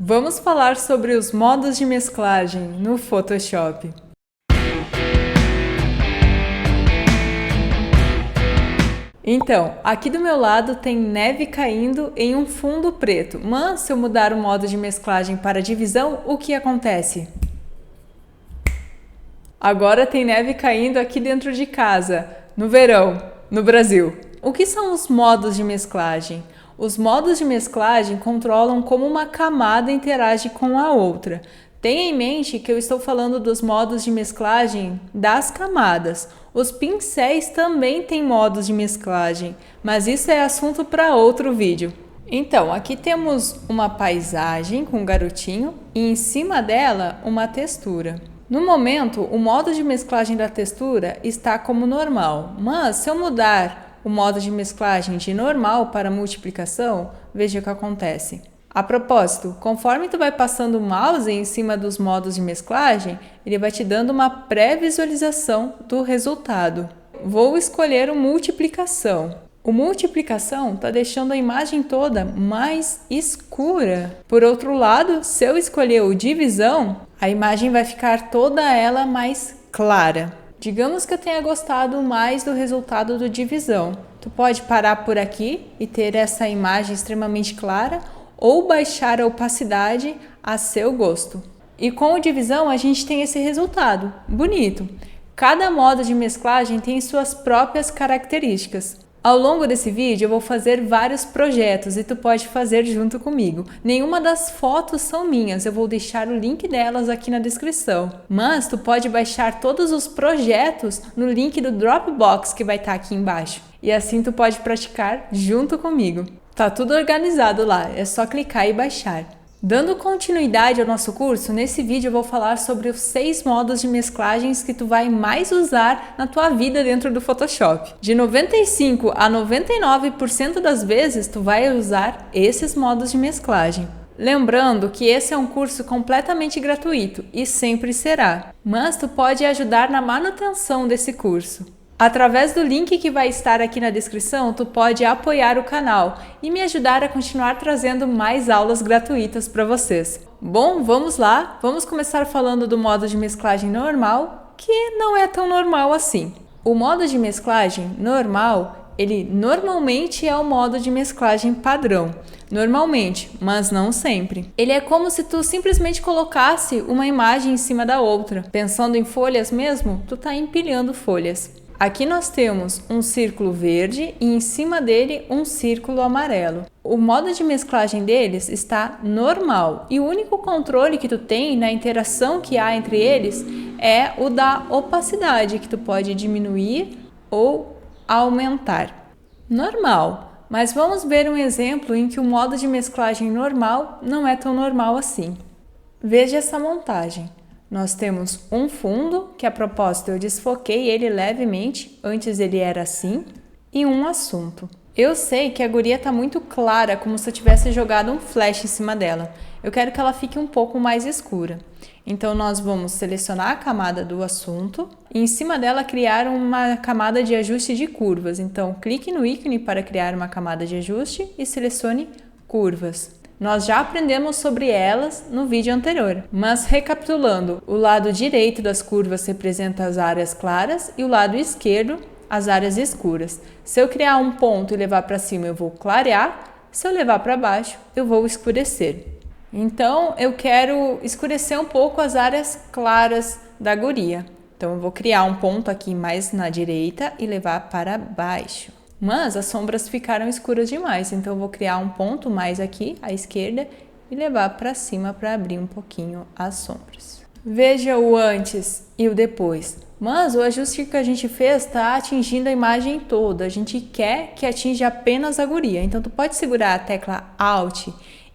Vamos falar sobre os modos de mesclagem no Photoshop. Então, aqui do meu lado tem neve caindo em um fundo preto, mas se eu mudar o modo de mesclagem para divisão, o que acontece? Agora tem neve caindo aqui dentro de casa, no verão, no Brasil. O que são os modos de mesclagem? Os modos de mesclagem controlam como uma camada interage com a outra. Tenha em mente que eu estou falando dos modos de mesclagem das camadas. Os pincéis também têm modos de mesclagem, mas isso é assunto para outro vídeo. Então, aqui temos uma paisagem com um garotinho e em cima dela uma textura. No momento, o modo de mesclagem da textura está como normal, mas se eu mudar o modo de mesclagem de normal para multiplicação, veja o que acontece. A propósito, conforme tu vai passando o mouse em cima dos modos de mesclagem, ele vai te dando uma pré-visualização do resultado. Vou escolher o multiplicação. O multiplicação está deixando a imagem toda mais escura. Por outro lado, se eu escolher o divisão, a imagem vai ficar toda ela mais clara. Digamos que eu tenha gostado mais do resultado do divisão. Tu pode parar por aqui e ter essa imagem extremamente clara ou baixar a opacidade a seu gosto. E com o divisão a gente tem esse resultado bonito. Cada modo de mesclagem tem suas próprias características. Ao longo desse vídeo eu vou fazer vários projetos e tu pode fazer junto comigo. Nenhuma das fotos são minhas, eu vou deixar o link delas aqui na descrição. Mas tu pode baixar todos os projetos no link do Dropbox que vai estar aqui embaixo. E assim tu pode praticar junto comigo. Tá tudo organizado lá, é só clicar e baixar. Dando continuidade ao nosso curso, nesse vídeo eu vou falar sobre os 6 modos de mesclagens que tu vai mais usar na tua vida dentro do Photoshop. De 95 a 99% das vezes tu vai usar esses modos de mesclagem. Lembrando que esse é um curso completamente gratuito e sempre será, mas tu pode ajudar na manutenção desse curso. Através do link que vai estar aqui na descrição, tu pode apoiar o canal e me ajudar a continuar trazendo mais aulas gratuitas para vocês. Bom, vamos lá, vamos começar falando do modo de mesclagem normal, que não é tão normal assim. O modo de mesclagem normal, ele normalmente é o modo de mesclagem padrão. Normalmente, mas não sempre. Ele é como se tu simplesmente colocasse uma imagem em cima da outra. Pensando em folhas mesmo, tu tá empilhando folhas. Aqui nós temos um círculo verde e em cima dele um círculo amarelo. O modo de mesclagem deles está normal e o único controle que tu tem na interação que há entre eles é o da opacidade, que tu pode diminuir ou aumentar. Normal, mas vamos ver um exemplo em que o modo de mesclagem normal não é tão normal assim. Veja essa montagem. Nós temos um fundo, que a propósito eu desfoquei ele levemente, antes ele era assim, e um assunto. Eu sei que a guria está muito clara, como se eu tivesse jogado um flash em cima dela. Eu quero que ela fique um pouco mais escura. Então nós vamos selecionar a camada do assunto e em cima dela criar uma camada de ajuste de curvas. Então clique no ícone para criar uma camada de ajuste e selecione curvas. Nós já aprendemos sobre elas no vídeo anterior, mas recapitulando, o lado direito das curvas representa as áreas claras e o lado esquerdo as áreas escuras. Se eu criar um ponto e levar para cima, eu vou clarear, se eu levar para baixo, eu vou escurecer. Então, eu quero escurecer um pouco as áreas claras da guria. Então, eu vou criar um ponto aqui mais na direita e levar para baixo. Mas as sombras ficaram escuras demais, então eu vou criar um ponto mais aqui à esquerda e levar para cima para abrir um pouquinho as sombras. Veja o antes e o depois. Mas o ajuste que a gente fez está atingindo a imagem toda. A gente quer que atinja apenas a guria. Então tu pode segurar a tecla Alt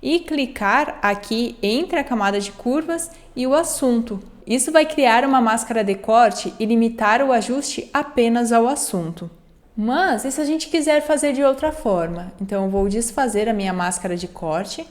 e clicar aqui entre a camada de curvas e o assunto. Isso vai criar uma máscara de corte e limitar o ajuste apenas ao assunto. Mas e se a gente quiser fazer de outra forma? Então eu vou desfazer a minha máscara de corte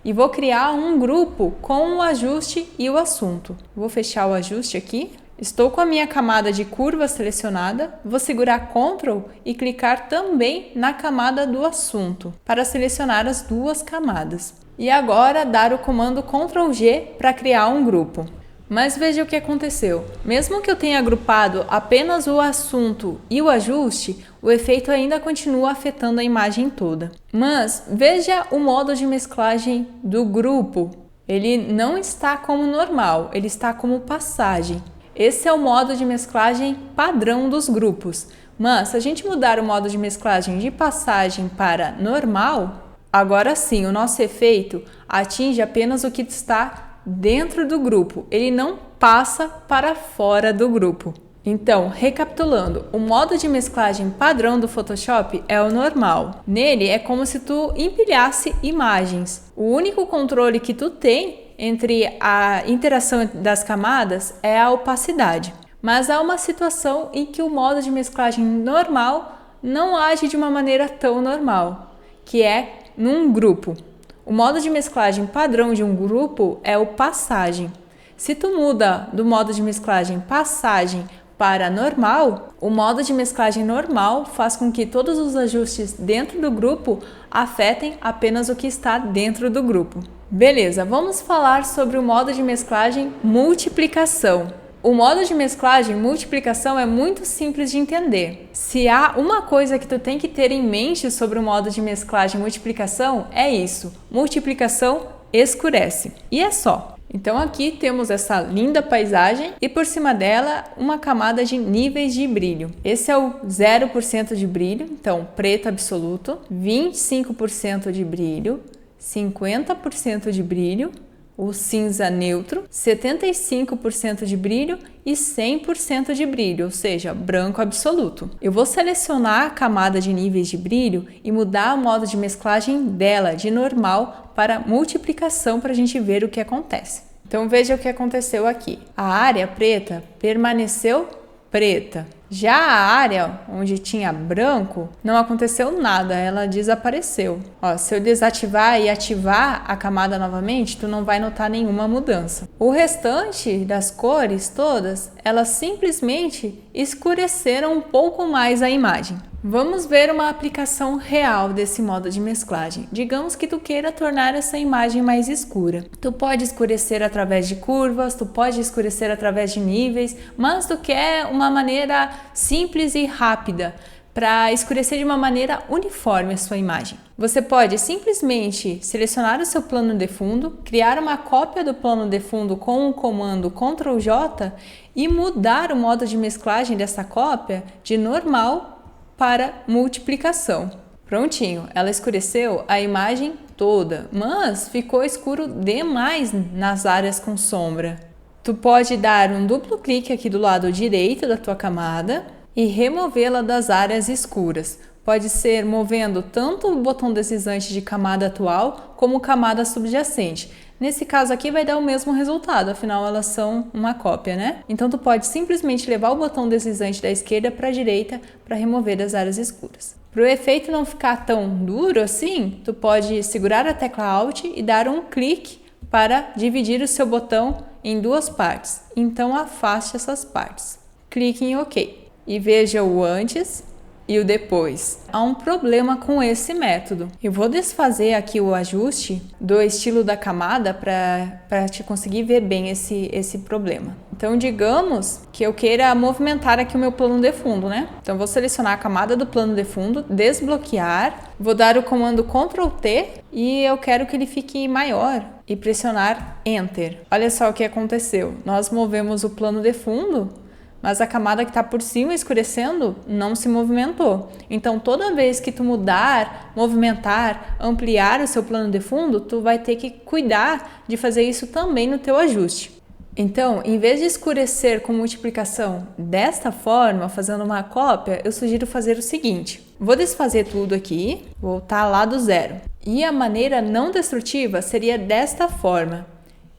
e vou criar um grupo com o ajuste e o assunto. Vou fechar o ajuste aqui. Estou com a minha camada de curva selecionada, vou segurar Ctrl e clicar também na camada do assunto, para selecionar as duas camadas. E agora dar o comando Ctrl G para criar um grupo. Mas veja o que aconteceu. Mesmo que eu tenha agrupado apenas o assunto e o ajuste, o efeito ainda continua afetando a imagem toda. Mas veja o modo de mesclagem do grupo. Ele não está como normal, ele está como passagem. Esse é o modo de mesclagem padrão dos grupos. Mas se a gente mudar o modo de mesclagem de passagem para normal, agora sim o nosso efeito atinge apenas o que está dentro do grupo. Ele não passa para fora do grupo. Então, recapitulando, o modo de mesclagem padrão do Photoshop é o normal. Nele é como se tu empilhasse imagens. O único controle que tu tem entre a interação das camadas é a opacidade. Mas há uma situação em que o modo de mesclagem normal não age de uma maneira tão normal, que é num grupo. O modo de mesclagem padrão de um grupo é o passagem. Se tu muda do modo de mesclagem passagem para normal, o modo de mesclagem normal faz com que todos os ajustes dentro do grupo afetem apenas o que está dentro do grupo. Beleza, vamos falar sobre o modo de mesclagem multiplicação. O modo de mesclagem multiplicação é muito simples de entender. Se há uma coisa que tu tem que ter em mente sobre o modo de mesclagem multiplicação, é isso. Multiplicação escurece. E é só. Então aqui temos essa linda paisagem e por cima dela uma camada de níveis de brilho. Esse é o 0% de brilho, então preto absoluto, 25% de brilho, 50% de brilho, o cinza neutro, 75% de brilho e 100% de brilho, ou seja, branco absoluto. Eu vou selecionar a camada de níveis de brilho e mudar o modo de mesclagem dela de normal para multiplicação para a gente ver o que acontece. Então veja o que aconteceu aqui. A área preta permaneceu preta. Já a área onde tinha branco, não aconteceu nada, ela desapareceu. Ó, se eu desativar e ativar a camada novamente, tu não vai notar nenhuma mudança. O restante das cores todas, elas simplesmente escureceram um pouco mais a imagem. Vamos ver uma aplicação real desse modo de mesclagem. Digamos que tu queira tornar essa imagem mais escura. Tu pode escurecer através de curvas, tu pode escurecer através de níveis, mas tu quer uma maneira simples e rápida para escurecer de uma maneira uniforme a sua imagem. Você pode simplesmente selecionar o seu plano de fundo, criar uma cópia do plano de fundo com o comando Ctrl J e mudar o modo de mesclagem dessa cópia de normal para multiplicação. Prontinho, ela escureceu a imagem toda, mas ficou escuro demais nas áreas com sombra. Tu pode dar um duplo clique aqui do lado direito da tua camada e removê-la das áreas escuras. Pode ser movendo tanto o botão deslizante de camada atual como camada subjacente. Nesse caso aqui vai dar o mesmo resultado, afinal elas são uma cópia, né? Então tu pode simplesmente levar o botão deslizante da esquerda para a direita para remover as áreas escuras. Para o efeito não ficar tão duro assim, tu pode segurar a tecla Alt e dar um clique para dividir o seu botão em duas partes. Então afaste essas partes. Clique em OK e veja o antes e o depois. Há um problema com esse método. Eu vou desfazer aqui o ajuste do estilo da camada para te conseguir ver bem esse problema. Então, digamos que eu queira movimentar aqui o meu plano de fundo, né? Então, vou selecionar a camada do plano de fundo, desbloquear, vou dar o comando Ctrl T e eu quero que ele fique maior e pressionar Enter. Olha só o que aconteceu. Nós movemos o plano de fundo, mas a camada que está por cima escurecendo não se movimentou. Então, toda vez que tu mudar, movimentar, ampliar o seu plano de fundo, tu vai ter que cuidar de fazer isso também no teu ajuste. Então, em vez de escurecer com multiplicação desta forma, fazendo uma cópia, eu sugiro fazer o seguinte. Vou desfazer tudo aqui, voltar lá do zero. E a maneira não destrutiva seria desta forma.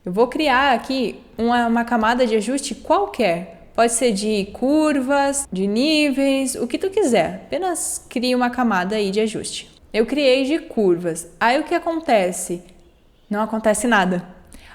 Eu vou criar aqui uma camada de ajuste qualquer. Pode ser de curvas, de níveis, o que tu quiser. Apenas crie uma camada aí de ajuste. Eu criei de curvas. Aí o que acontece? Não acontece nada.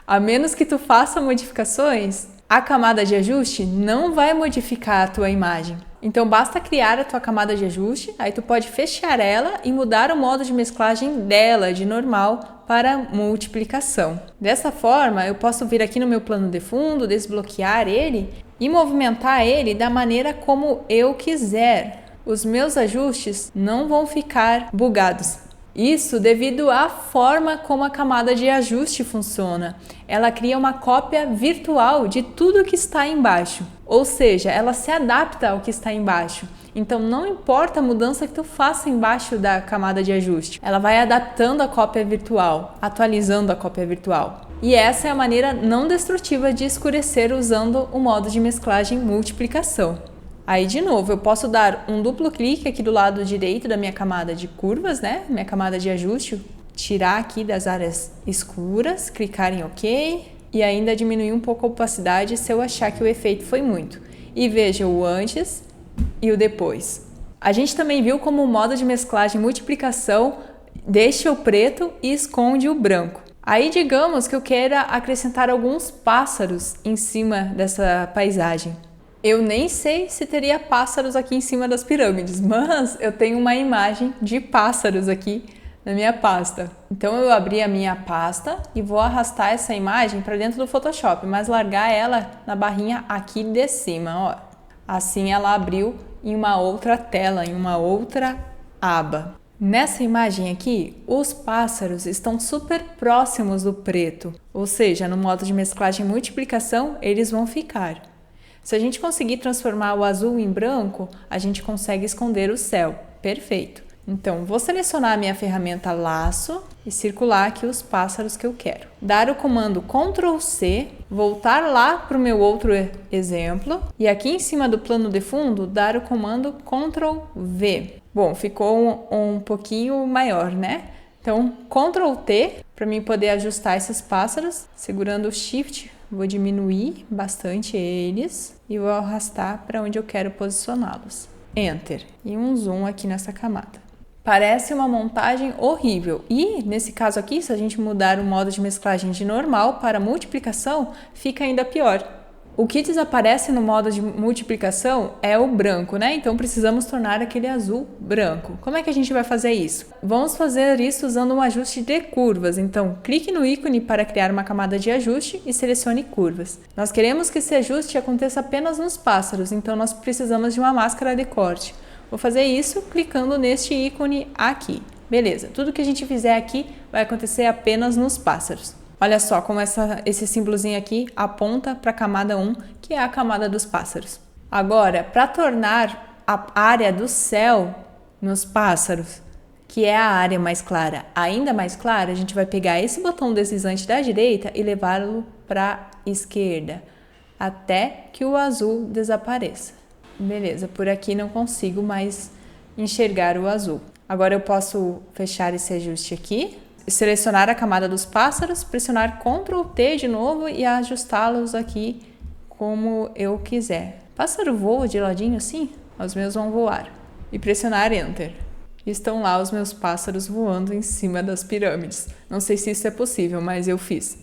A menos que tu faça modificações, A camada de ajuste não vai modificar a tua imagem. Então basta criar a tua camada de ajuste, aí tu pode fechar ela e mudar o modo de mesclagem dela de normal para multiplicação. Dessa forma, eu posso vir aqui no meu plano de fundo, desbloquear ele e movimentar ele da maneira como eu quiser. Os meus ajustes não vão ficar bugados. Isso devido à forma como a camada de ajuste funciona. Ela cria uma cópia virtual de tudo que está embaixo. Ou seja, ela se adapta ao que está embaixo. Então não importa a mudança que tu faça embaixo da camada de ajuste. Ela vai adaptando a cópia virtual, atualizando a cópia virtual. E essa é a maneira não destrutiva de escurecer usando o modo de mesclagem multiplicação. Aí, de novo, eu posso dar um duplo clique aqui do lado direito da minha camada de curvas, né? Minha camada de ajuste, tirar aqui das áreas escuras, clicar em OK e ainda diminuir um pouco a opacidade se eu achar que o efeito foi muito. E veja o antes e o depois. A gente também viu como o modo de mesclagem multiplicação deixa o preto e esconde o branco. Aí, digamos que eu queira acrescentar alguns pássaros em cima dessa paisagem. Eu nem sei se teria pássaros aqui em cima das pirâmides, mas eu tenho uma imagem de pássaros aqui na minha pasta. Então eu abri a minha pasta e vou arrastar essa imagem para dentro do Photoshop, mas largar ela na barrinha aqui de cima, ó. Assim ela abriu em uma outra tela, em uma outra aba. Nessa imagem aqui, os pássaros estão super próximos do preto, ou seja, no modo de mesclagem e multiplicação, eles vão ficar. Se a gente conseguir transformar o azul em branco, a gente consegue esconder o céu. Perfeito. Então, vou selecionar a minha ferramenta laço e circular aqui os pássaros que eu quero. Dar o comando Ctrl C, voltar lá para o meu outro exemplo e aqui em cima do plano de fundo, dar o comando Ctrl V. Bom, ficou um pouquinho maior, né? Então, Ctrl T para mim poder ajustar esses pássaros, segurando o Shift. Vou diminuir bastante eles e vou arrastar para onde eu quero posicioná-los. Enter. E um zoom aqui nessa camada. Parece uma montagem horrível. E, nesse caso aqui, se a gente mudar o modo de mesclagem de normal para multiplicação, fica ainda pior. O que desaparece no modo de multiplicação é o branco, né? Então precisamos tornar aquele azul branco. Como é que a gente vai fazer isso? Vamos fazer isso usando um ajuste de curvas. Então clique no ícone para criar uma camada de ajuste e selecione curvas. Nós queremos que esse ajuste aconteça apenas nos pássaros, então nós precisamos de uma máscara de corte. Vou fazer isso clicando neste ícone aqui. Beleza, tudo que a gente fizer aqui vai acontecer apenas nos pássaros. Olha só como esse símbolozinho aqui aponta para a camada 1, que é a camada dos pássaros. Agora, para tornar a área do céu nos pássaros, que é a área mais clara, ainda mais clara, a gente vai pegar esse botão deslizante da direita e levá-lo para a esquerda, até que o azul desapareça. Beleza, por aqui não consigo mais enxergar o azul. Agora eu posso fechar esse ajuste aqui. Selecionar a camada dos pássaros, pressionar Ctrl T de novo e ajustá-los aqui como eu quiser. Pássaro voa de ladinho assim? Os meus vão voar. E pressionar Enter. Estão lá os meus pássaros voando em cima das pirâmides. Não sei se isso é possível, mas eu fiz.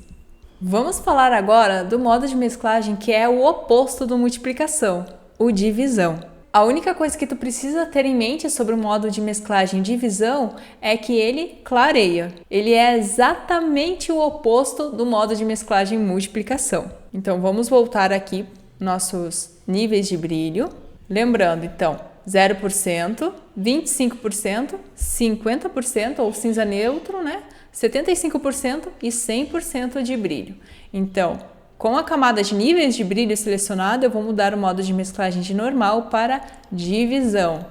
Vamos falar agora do modo de mesclagem que é o oposto do multiplicação, o divisão. A única coisa que tu precisa ter em mente sobre o modo de mesclagem divisão é que ele clareia. Ele é exatamente o oposto do modo de mesclagem multiplicação. Então vamos voltar aqui nossos níveis de brilho. Lembrando, então, 0%, 25%, 50% ou cinza neutro, né? 75% e 100% de brilho. Então, com a camada de níveis de brilho selecionada, eu vou mudar o modo de mesclagem de normal para divisão.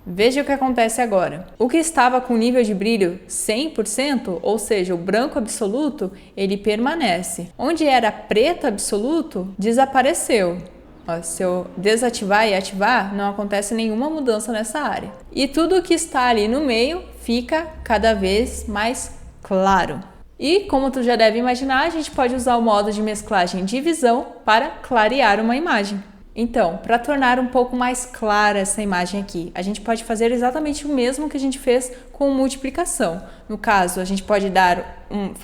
Veja o que acontece agora. O que estava com nível de brilho 100%, ou seja, o branco absoluto, ele permanece. Onde era preto absoluto, desapareceu. Ó, se eu desativar e ativar, não acontece nenhuma mudança nessa área. E tudo que está ali no meio fica cada vez mais claro. E, como tu já deve imaginar, a gente pode usar o modo de mesclagem divisão para clarear uma imagem. Então, para tornar um pouco mais clara essa imagem aqui, a gente pode fazer exatamente o mesmo que a gente fez com multiplicação. No caso, a gente pode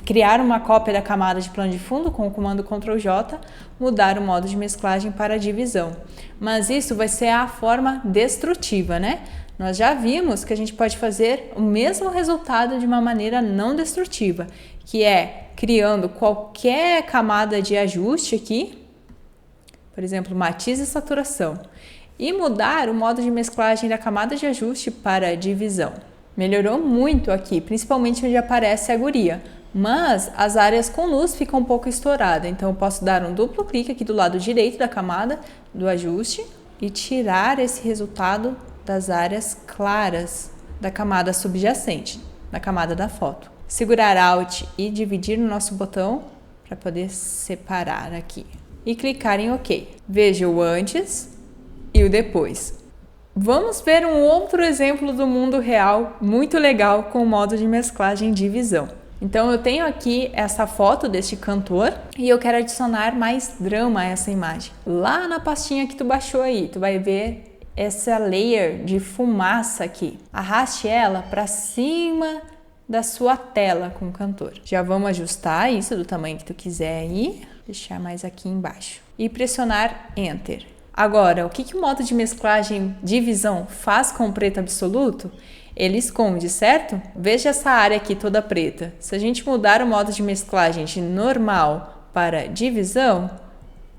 criar uma cópia da camada de plano de fundo com o comando Ctrl J, mudar o modo de mesclagem para divisão. Mas isso vai ser a forma destrutiva, né? Nós já vimos que a gente pode fazer o mesmo resultado de uma maneira não destrutiva, que é criando qualquer camada de ajuste aqui, por exemplo, matiz e saturação, e mudar o modo de mesclagem da camada de ajuste para divisão. Melhorou muito aqui, principalmente onde aparece a guria, mas as áreas com luz ficam um pouco estouradas, então eu posso dar um duplo clique aqui do lado direito da camada do ajuste e tirar esse resultado das áreas claras da camada subjacente, da camada da foto. Segurar Alt e dividir no nosso botão para poder separar aqui. E clicar em OK. Veja o antes e o depois. Vamos ver um outro exemplo do mundo real muito legal com o modo de mesclagem divisão. Então eu tenho aqui essa foto deste cantor e eu quero adicionar mais drama a essa imagem. Lá na pastinha que tu baixou aí, tu vai ver essa layer de fumaça aqui. Arraste ela para cima da sua tela com o cantor. Já vamos ajustar isso do tamanho que tu quiser aí. Deixar mais aqui embaixo e pressionar Enter. Agora, o que o modo de mesclagem divisão faz com o preto absoluto? Ele esconde, certo? Veja essa área aqui toda preta. Se a gente mudar o modo de mesclagem de normal para divisão,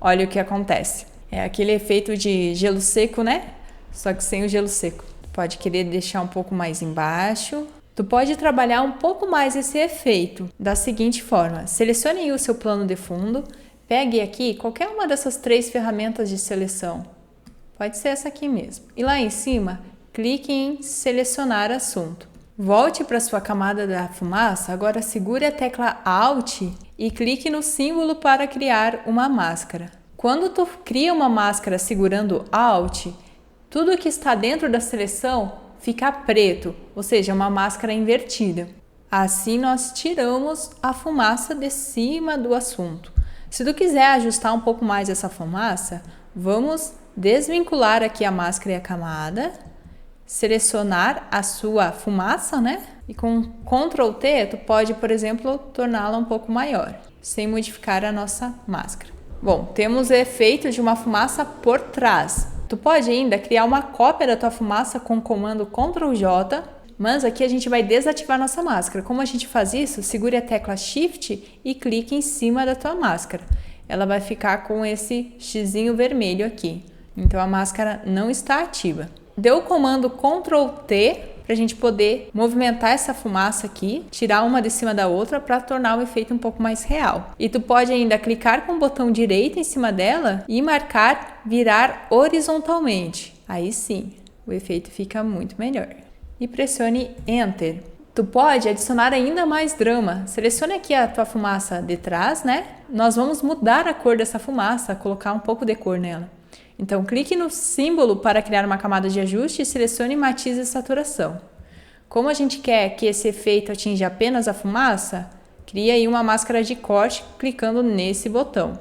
olha o que acontece. É aquele efeito de gelo seco, né? Só que sem o gelo seco. Pode querer deixar um pouco mais embaixo. Tu pode trabalhar um pouco mais esse efeito da seguinte forma. Selecione aí o seu plano de fundo, pegue aqui qualquer uma dessas 3 ferramentas de seleção. Pode ser essa aqui mesmo. E lá em cima, clique em selecionar assunto. Volte para sua camada da fumaça, agora segure a tecla Alt e clique no símbolo para criar uma máscara. Quando tu cria uma máscara segurando Alt, tudo que está dentro da seleção fica preto, ou seja, uma máscara invertida. Assim nós tiramos a fumaça de cima do assunto. Se tu quiser ajustar um pouco mais essa fumaça, vamos desvincular aqui a máscara e a camada, selecionar a sua fumaça, né? E com Ctrl T, tu pode, por exemplo, torná-la um pouco maior, sem modificar a nossa máscara. Bom, temos o efeito de uma fumaça por trás. Tu pode ainda criar uma cópia da tua fumaça com o comando Ctrl J, mas aqui a gente vai desativar nossa máscara. Como a gente faz isso? Segure a tecla Shift e clique em cima da tua máscara. Ela vai ficar com esse xizinho vermelho aqui. Então a máscara não está ativa. Dê o comando Ctrl T para a gente poder movimentar essa fumaça aqui, tirar uma de cima da outra para tornar o efeito um pouco mais real. E tu pode ainda clicar com o botão direito em cima dela e marcar virar horizontalmente. Aí sim, o efeito fica muito melhor. E pressione Enter. Tu pode adicionar ainda mais drama. Selecione aqui a tua fumaça de trás, né? Nós vamos mudar a cor dessa fumaça, colocar um pouco de cor nela. Então, clique no símbolo para criar uma camada de ajuste e selecione matiz e saturação. Como a gente quer que esse efeito atinja apenas a fumaça, cria aí uma máscara de corte clicando nesse botão.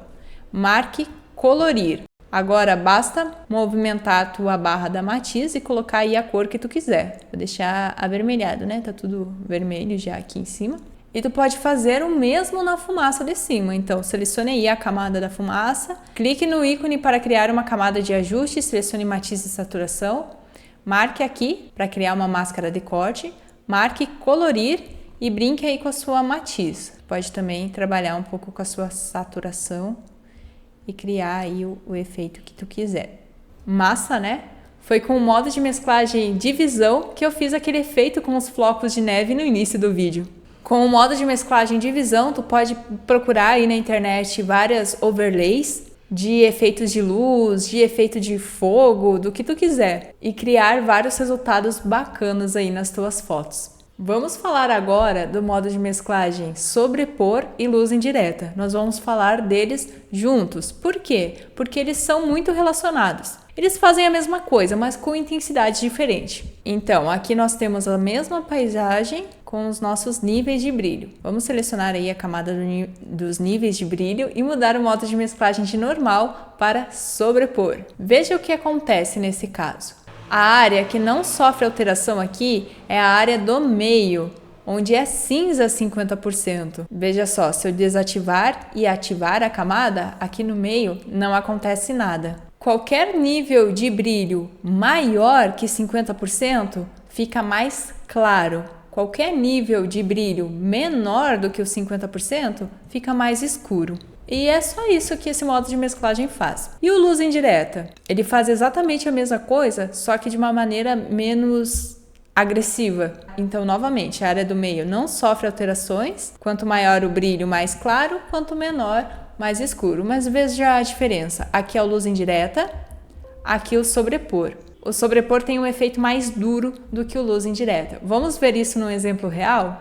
Marque colorir. Agora basta movimentar a tua barra da matiz e colocar aí a cor que tu quiser. Vou deixar avermelhado, né? Tá tudo vermelho já aqui em cima. E tu pode fazer o mesmo na fumaça de cima. Então, selecione aí a camada da fumaça, clique no ícone para criar uma camada de ajuste, selecione matiz e saturação, marque aqui para criar uma máscara de corte, marque colorir e brinque aí com a sua matiz. Pode também trabalhar um pouco com a sua saturação e criar aí o efeito que tu quiser. Massa, né? Foi com o modo de mesclagem divisão que eu fiz aquele efeito com os flocos de neve no início do vídeo. Com o modo de mesclagem divisão, tu pode procurar aí na internet várias overlays de efeitos de luz, de efeito de fogo, do que tu quiser e criar vários resultados bacanas aí nas tuas fotos. Vamos falar agora do modo de mesclagem sobrepor e luz indireta. Nós vamos falar deles juntos. Por quê? Porque eles são muito relacionados. Eles fazem a mesma coisa, mas com intensidade diferente. Então, aqui nós temos a mesma paisagem com os nossos níveis de brilho. Vamos selecionar aí a camada dos níveis de brilho e mudar o modo de mesclagem de normal para sobrepor. Veja o que acontece nesse caso. A área que não sofre alteração aqui é a área do meio, onde é cinza 50%. Veja só, se eu desativar e ativar a camada, aqui no meio não acontece nada. Qualquer nível de brilho maior que 50% fica mais claro. Qualquer nível de brilho menor do que os 50% fica mais escuro. E é só isso que esse modo de mesclagem faz. E o luz indireta? Ele faz exatamente a mesma coisa, só que de uma maneira menos agressiva. Então, novamente, a área do meio não sofre alterações. Quanto maior o brilho, mais claro. Quanto menor, mais escuro. Mas veja a diferença. Aqui é o luz indireta, aqui o sobrepor. O sobrepor tem um efeito mais duro do que o luz indireta. Vamos ver isso num exemplo real?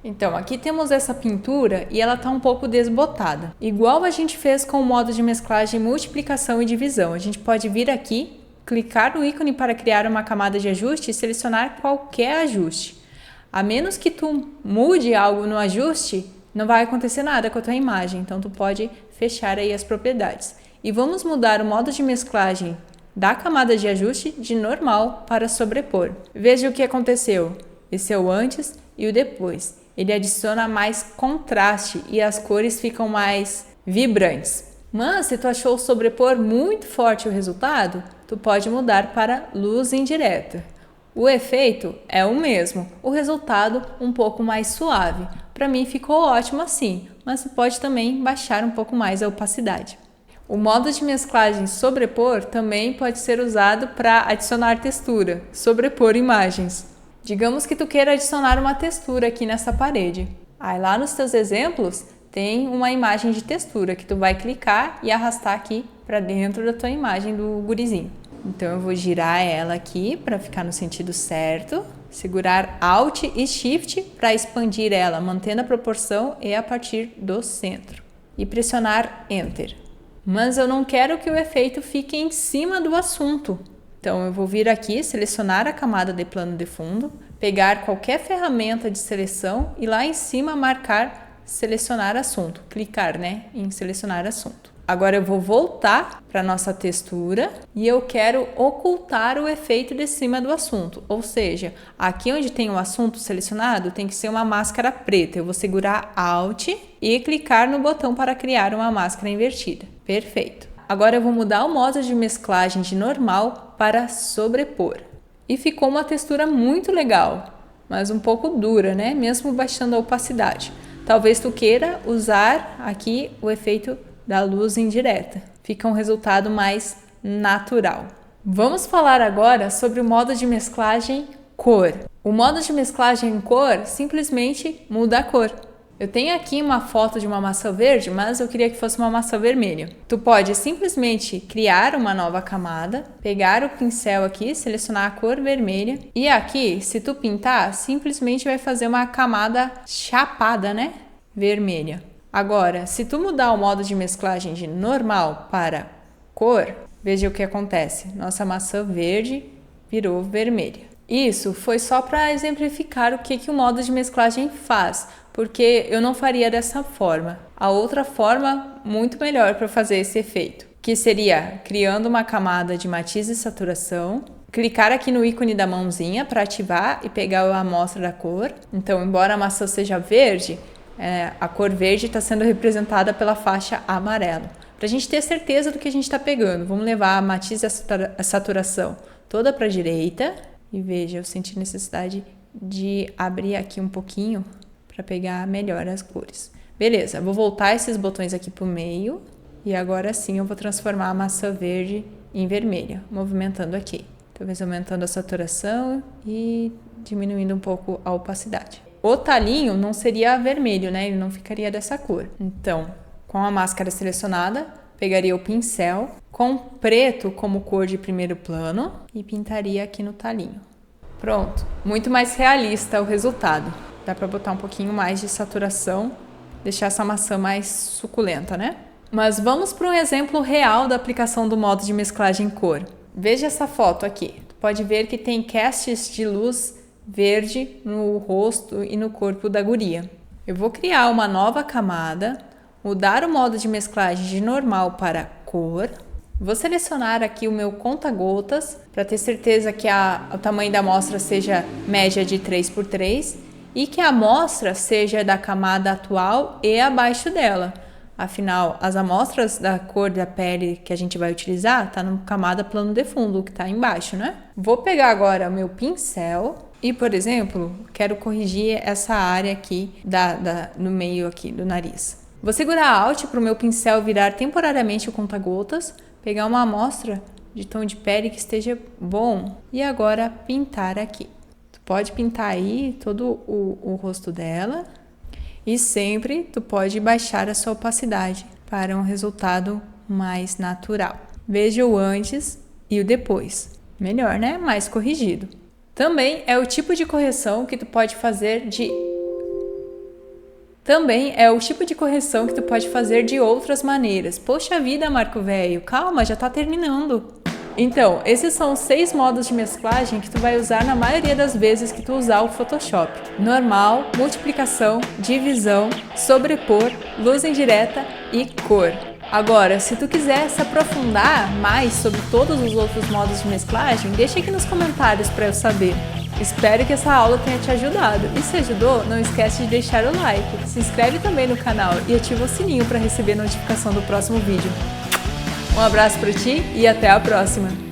Então, aqui temos essa pintura e ela está um pouco desbotada. Igual a gente fez com o modo de mesclagem multiplicação e divisão. A gente pode vir aqui, clicar no ícone para criar uma camada de ajuste e selecionar qualquer ajuste. A menos que tu mude algo no ajuste, não vai acontecer nada com a tua imagem. Então, tu pode fechar aí as propriedades. E vamos mudar o modo de mesclagem da camada de ajuste de normal para sobrepor. Veja o que aconteceu. Esse é o antes e o depois. Ele adiciona mais contraste e as cores ficam mais vibrantes. Mas se tu achou o sobrepor muito forte o resultado, tu pode mudar para luz indireta. O efeito é o mesmo, o resultado um pouco mais suave. Para mim ficou ótimo assim, mas tu pode também baixar um pouco mais a opacidade. O modo de mesclagem sobrepor também pode ser usado para adicionar textura, sobrepor imagens. Digamos que tu queira adicionar uma textura aqui nessa parede. Aí lá nos teus exemplos tem uma imagem de textura que tu vai clicar e arrastar aqui para dentro da tua imagem do gurizinho. Então eu vou girar ela aqui para ficar no sentido certo, segurar Alt e Shift para expandir ela, mantendo a proporção e a partir do centro. E pressionar Enter. Mas eu não quero que o efeito fique em cima do assunto. Então eu vou vir aqui, selecionar a camada de plano de fundo, pegar qualquer ferramenta de seleção e lá em cima marcar selecionar assunto. Clicar, em selecionar assunto. Agora eu vou voltar para a nossa textura e eu quero ocultar o efeito de cima do assunto. Ou seja, aqui onde tem o assunto selecionado tem que ser uma máscara preta. Eu vou segurar Alt e clicar no botão para criar uma máscara invertida. Perfeito. Agora eu vou mudar o modo de mesclagem de normal para sobrepor. E ficou uma textura muito legal, mas um pouco dura, mesmo baixando a opacidade. Talvez tu queira usar aqui o efeito da luz indireta. Fica um resultado mais natural. Vamos falar agora sobre o modo de mesclagem cor. O modo de mesclagem cor simplesmente muda a cor. Eu tenho aqui uma foto de uma maçã verde, mas eu queria que fosse uma maçã vermelha. Tu pode simplesmente criar uma nova camada, pegar o pincel aqui, selecionar a cor vermelha e aqui, se tu pintar, simplesmente vai fazer uma camada chapada, vermelha. Agora, se tu mudar o modo de mesclagem de normal para cor, veja o que acontece. Nossa maçã verde virou vermelha. Isso foi só para exemplificar o que o modo de mesclagem faz, porque eu não faria dessa forma. A outra forma, muito melhor para fazer esse efeito, que seria criando uma camada de matiz e saturação, clicar aqui no ícone da mãozinha para ativar e pegar a amostra da cor. Então, embora a maçã seja verde, a cor verde está sendo representada pela faixa amarelo. Para a gente ter certeza do que a gente está pegando, vamos levar a matiz e a saturação toda para a direita. E veja, eu senti necessidade de abrir aqui um pouquinho para pegar melhor as cores. Beleza, vou voltar esses botões aqui para o meio. E agora sim eu vou transformar a maçã verde em vermelha, movimentando aqui. Talvez aumentando a saturação e diminuindo um pouco a opacidade. O talinho não seria vermelho, Ele não ficaria dessa cor. Então, com a máscara selecionada, pegaria o pincel com preto como cor de primeiro plano e pintaria aqui no talinho. Pronto, muito mais realista o resultado. Dá para botar um pouquinho mais de saturação, deixar essa maçã mais suculenta, Mas vamos para um exemplo real da aplicação do modo de mesclagem cor. Veja essa foto aqui. Tu pode ver que tem castes de luz verde no rosto e no corpo da guria. Eu vou criar uma nova camada, mudar o modo de mesclagem de normal para cor. Vou selecionar aqui o meu conta-gotas para ter certeza que o tamanho da amostra seja média de 3x3 e que a amostra seja da camada atual e abaixo dela. Afinal, as amostras da cor da pele que a gente vai utilizar tá na camada plano de fundo, que tá embaixo, né? Vou pegar agora o meu pincel e, por exemplo, quero corrigir essa área aqui no meio aqui do nariz. Vou segurar Alt para o meu pincel virar temporariamente o conta-gotas, pegar uma amostra de tom de pele que esteja bom e agora pintar aqui. Tu pode pintar aí todo o rosto dela. E sempre tu pode baixar a sua opacidade para um resultado mais natural. Veja o antes e o depois. Melhor, né? Mais corrigido. Também é o tipo de correção que tu pode fazer de outras maneiras. Poxa vida, Marco Velho, calma, já tá terminando. Então, esses são os 6 modos de mesclagem que tu vai usar na maioria das vezes que tu usar o Photoshop. Normal, multiplicação, divisão, sobrepor, luz indireta e cor. Agora, se tu quiser se aprofundar mais sobre todos os outros modos de mesclagem, deixa aqui nos comentários para eu saber. Espero que essa aula tenha te ajudado e se ajudou, não esquece de deixar o like, se inscreve também no canal e ativa o sininho para receber notificação do próximo vídeo. Um abraço para ti e até a próxima!